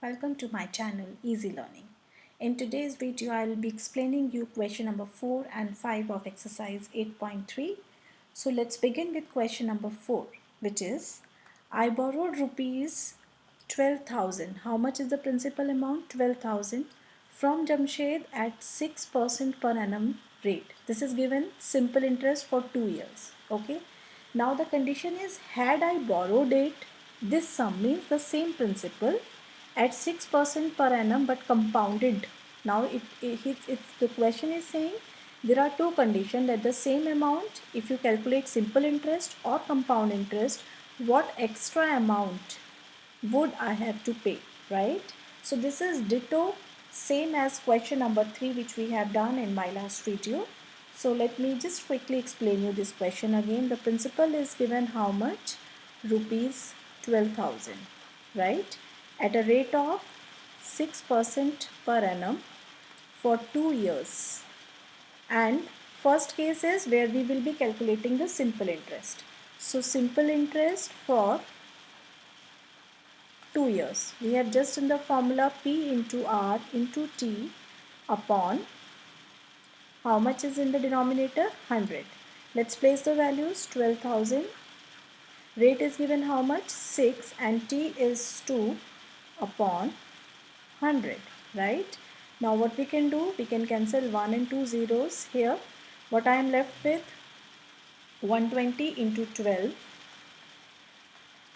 Welcome to my channel Easy Learning. In today's video I will be explaining you question number 4 and 5 of exercise 8.3. So let's begin with question number 4, which is I borrowed rupees 12,000. How much is the principal amount? 12,000 from Jamshed at 6% per annum rate. This is given simple interest for 2 years. Okay. Now the condition is had I borrowed it, this sum means the same principal at 6% per annum but compounded. Now the question is saying there are two conditions that the same amount, if you calculate simple interest or compound interest, what extra amount would I have to pay, right? So this is ditto same as question number 3 which we have done in my last video. So let me just quickly explain you this question again. The principal is given how much? Rupees 12,000, right? At a rate of 6% per annum for 2 years. And first case is where we will be calculating the simple interest. So simple interest for 2 years. We have just in the formula P into R into T upon how much is in the denominator? 100. Let's place the values. 12,000. Rate is given how much? 6 and T is 2 upon 100, right? Now what we can do? We can cancel 1 and 2 zeros here. What I am left with? 120 into 12.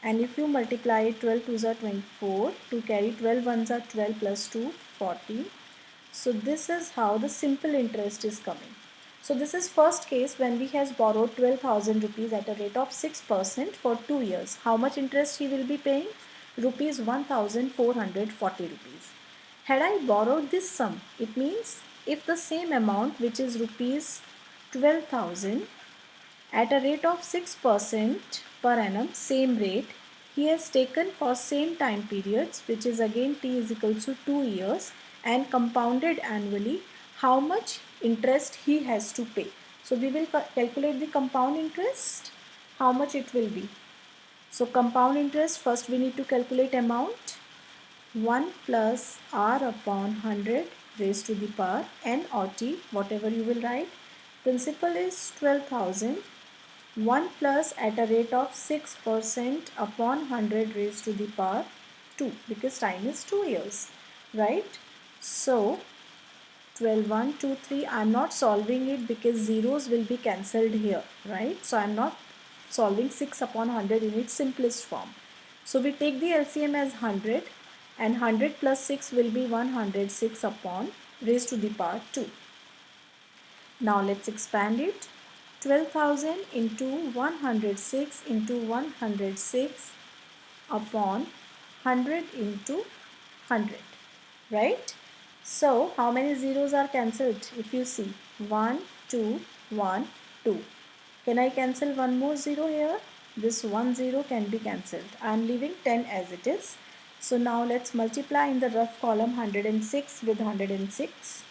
And if you multiply 12 2s are 24, to carry 12 ones are 12 plus 2, 40. So this is how the simple interest is coming. So this is first case when we has borrowed 12,000 rupees at a rate of 6% for 2 years. How much interest he will be paying? Rupees 1,440 rupees. Had I borrowed this sum, it means if the same amount, which is rupees 12,000, at a rate of 6% per annum, same rate, he has taken for same time periods, which is again T is equal to 2 years, and compounded annually, how much interest he has to pay. So we will calculate the compound interest, how much it will be. So compound interest, first we need to calculate amount. 1 plus R upon 100 raised to the power N or T, whatever you will write. Principal is 12,000. 1 plus at a rate of 6% upon 100 raised to the power 2, because time is 2 years, right? So 12, 1, 2, 3, I am not solving it because zeros will be cancelled here, right? So I am not solving 6 upon 100 in its simplest form. So we take the LCM as 100, and 100 plus 6 will be 106 upon raised to the power 2. Now let's expand it. 12,000 into 106 into 106 upon 100 into 100, right? So how many zeros are cancelled? If you see 1, 2, 1, 2. Can I cancel one more zero here? This 1 0 can be cancelled. I am leaving 10 as it is. So now let's multiply in the rough column 106 with 106.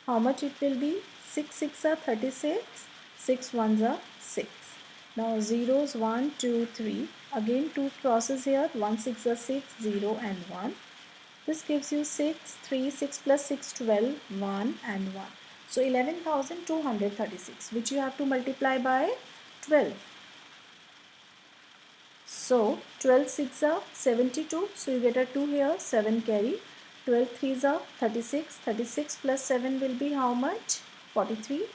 How much it will be? 6 6 are 36, 6 1s are 6. Now zeros 1, 2, 3. Again 2 crosses here, 1 6 are 6, 0 and 1. This gives you 6, 3, 6 plus 6, 12, 1 and 1. So 11,236, which you have to multiply by 12. So 12 6 are 72, so you get a 2 here, 7 carry. 12 3s are 36, 36 plus 7 will be how much? 43.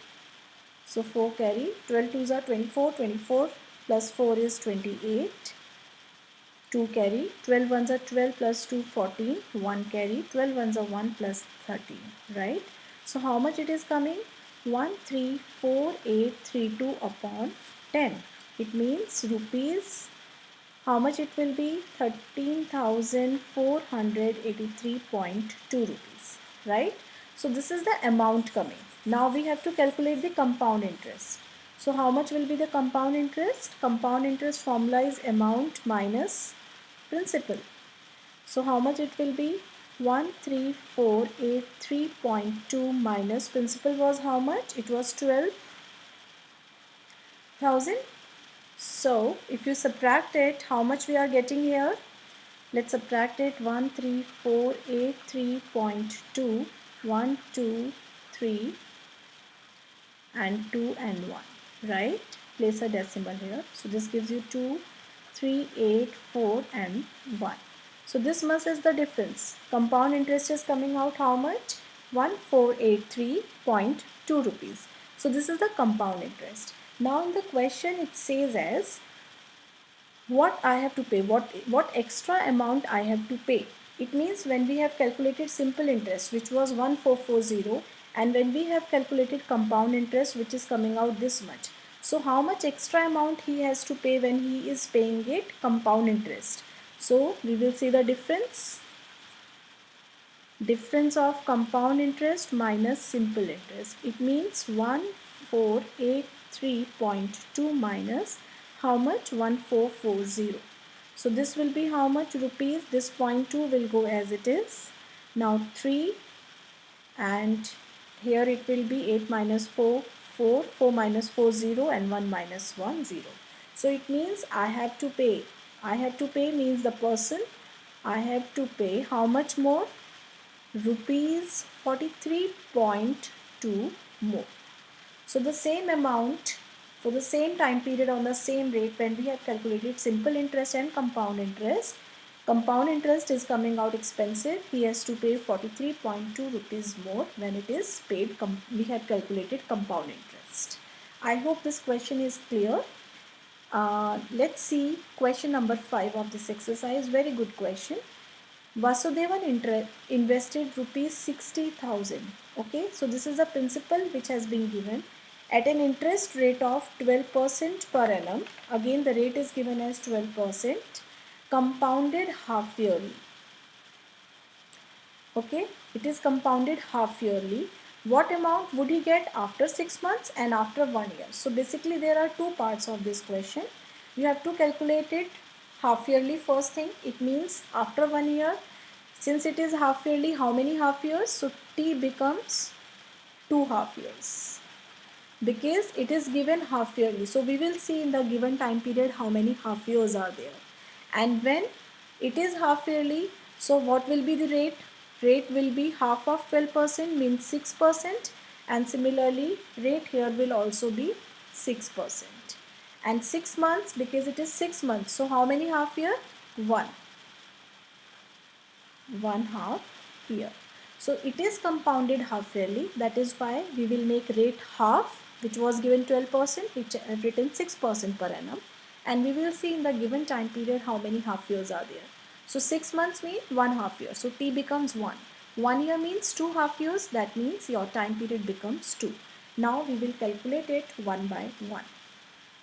So 4 carry, 12 2s are 24, 24 plus 4 is 28. 2 carry, 12 ones are 12 plus 2, 14, 1 carry, 12 ones are 1 plus 13, right? So how much it is coming? 134832 upon 10. It means rupees, how much it will be? 13,483.2 rupees, right? So this is the amount coming. Now we have to calculate the compound interest. So how much will be the compound interest? Compound interest formula is amount minus principal. So how much it will be? 13,483.2 minus principal was how much? It was 12,000. So if you subtract it, how much we are getting here? Let's subtract it. 13483.2, 1, 2, 3 and 2 and 1, right? Place a decimal here. So this gives you 2, 3, 8, 4 and 1. So this much is the difference. Compound interest is coming out how much? 1483.2 rupees. So this is the compound interest. Now in the question it says as what I have to pay, what extra amount I have to pay. It means when we have calculated simple interest which was 1440 and when we have calculated compound interest which is coming out this much. So how much extra amount he has to pay when he is paying it compound interest. So we will see the difference. Difference of compound interest minus simple interest. It means 1483.2 minus how much? 1440. So this will be how much rupees? This 0.2 will go as it is. Now 3 and here it will be 8 minus 4, 4, 4 minus 4, 0 and 1 minus 1, 0. So it means I have to pay. I have to pay means the person. I have to pay how much more? Rupees 43.2 more. So the same amount for the same time period on the same rate when we have calculated simple interest and compound interest. Compound interest is coming out expensive. He has to pay 43.2 rupees more when it is paid. We have calculated compound interest. I hope this question is clear. Let's see question number 5 of this exercise. Very good question. Vasudevan invested rupees 60,000. Okay, so this is the principal which has been given at an interest rate of 12% per annum. Again, the rate is given as 12%, compounded half yearly. Okay, it is compounded half yearly. What amount would he get after 6 months and after 1 year? So basically there are two parts of this question. You have to calculate it half yearly first thing. It means after 1 year. Since it is half yearly, how many half years? So T becomes 2 half years because it is given half yearly. So we will see in the given time period how many half years are there. And when it is half yearly, so what will be the rate? Rate will be half of 12% means 6%, and similarly rate here will also be 6%. And 6 months because it is 6 months. So how many half year? 1 half year. So it is compounded half yearly. That is why we will make rate half, which was given 12%, which I have written 6% per annum. And we will see in the given time period how many half years are there. So 6 months mean 1 half year. So T becomes 1. 1 year means 2 half years. That means your time period becomes 2. Now we will calculate it one by one.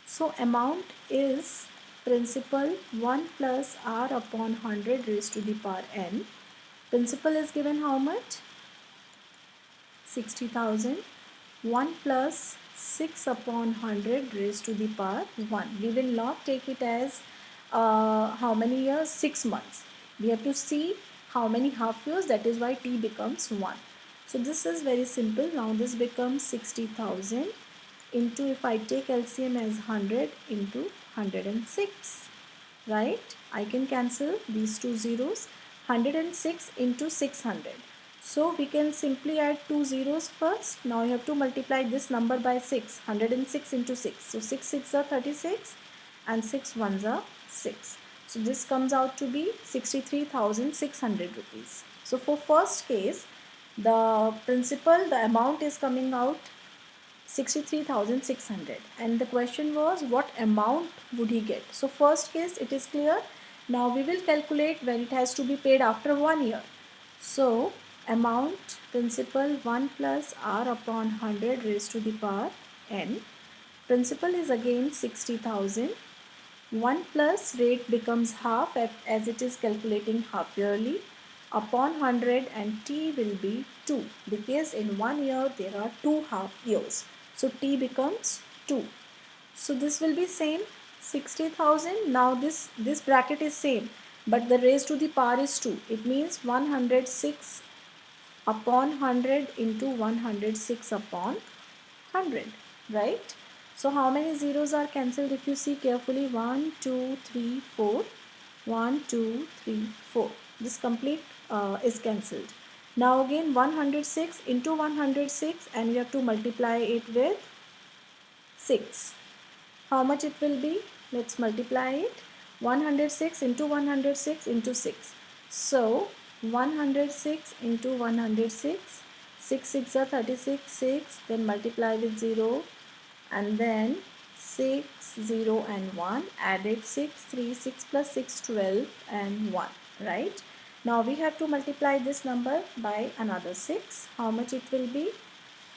So amount is principal 1 plus r upon 100 raised to the power n. Principal is given how much? 60,000. 1 plus 6 upon 100 raised to the power 1. We will not take it as how many years? 6 months. We have to see how many half years. That is why t becomes 1. So this is very simple. Now this becomes 60,000 into, if I take LCM as 100 into 106, right? I can cancel these two zeros. 106 into 600. So we can simply add two zeros first. Now you have to multiply this number by 6. 106 into 6. So 6 6 are 36 and 6 1s are 6. So this comes out to be 63,600 rupees. So for first case, the principal, the amount is coming out 63,600 and the question was what amount would he get. So first case it is clear. Now we will calculate when it has to be paid after 1 year. So amount principal 1 plus r upon 100 raised to the power n. Principal is again 60,000. 1 plus rate becomes half as it is calculating half yearly upon 100 and t will be 2 because in 1 year there are 2 half years. So t becomes 2. So this will be same 60,000. Now this bracket is same but the raised to the power is 2. It means 106 upon 100 into 106 upon 100, right? So how many zeros are cancelled if you see carefully? 1, 2, 3, 4, 1, 2, 3, 4. This complete is cancelled. Now again 106 into 106 and we have to multiply it with 6. How much it will be? Let's multiply it. 106 into 106 into 6. So 106 into 106, 6 6 are 36, 6, then multiply with 0 and then 6 0 and 1, added 6 3, 6 plus 6 12 and 1, right? Now we have to multiply this number by another 6. How much it will be?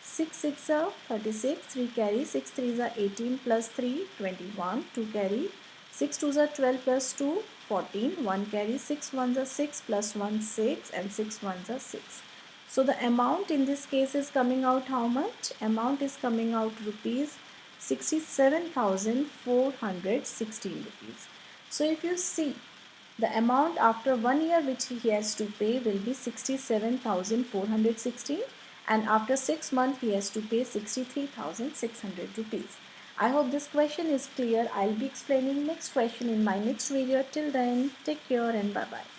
6 6 are 36, 3 carry, 6 3s are 18 plus 3 21, 2 carry, 6 2s are 12 plus 2 14, 1 carry, 6 1s are 6 plus 1 6 and 6 1s are 6. So the amount in this case is coming out how much? Amount is coming out rupees 67,416 rupees. So if you see, the amount after 1 year which he has to pay will be 67,416 and after 6 months he has to pay 63,600 rupees. I hope this question is clear. I'll be explaining next question in my next video. Till then, take care and bye bye.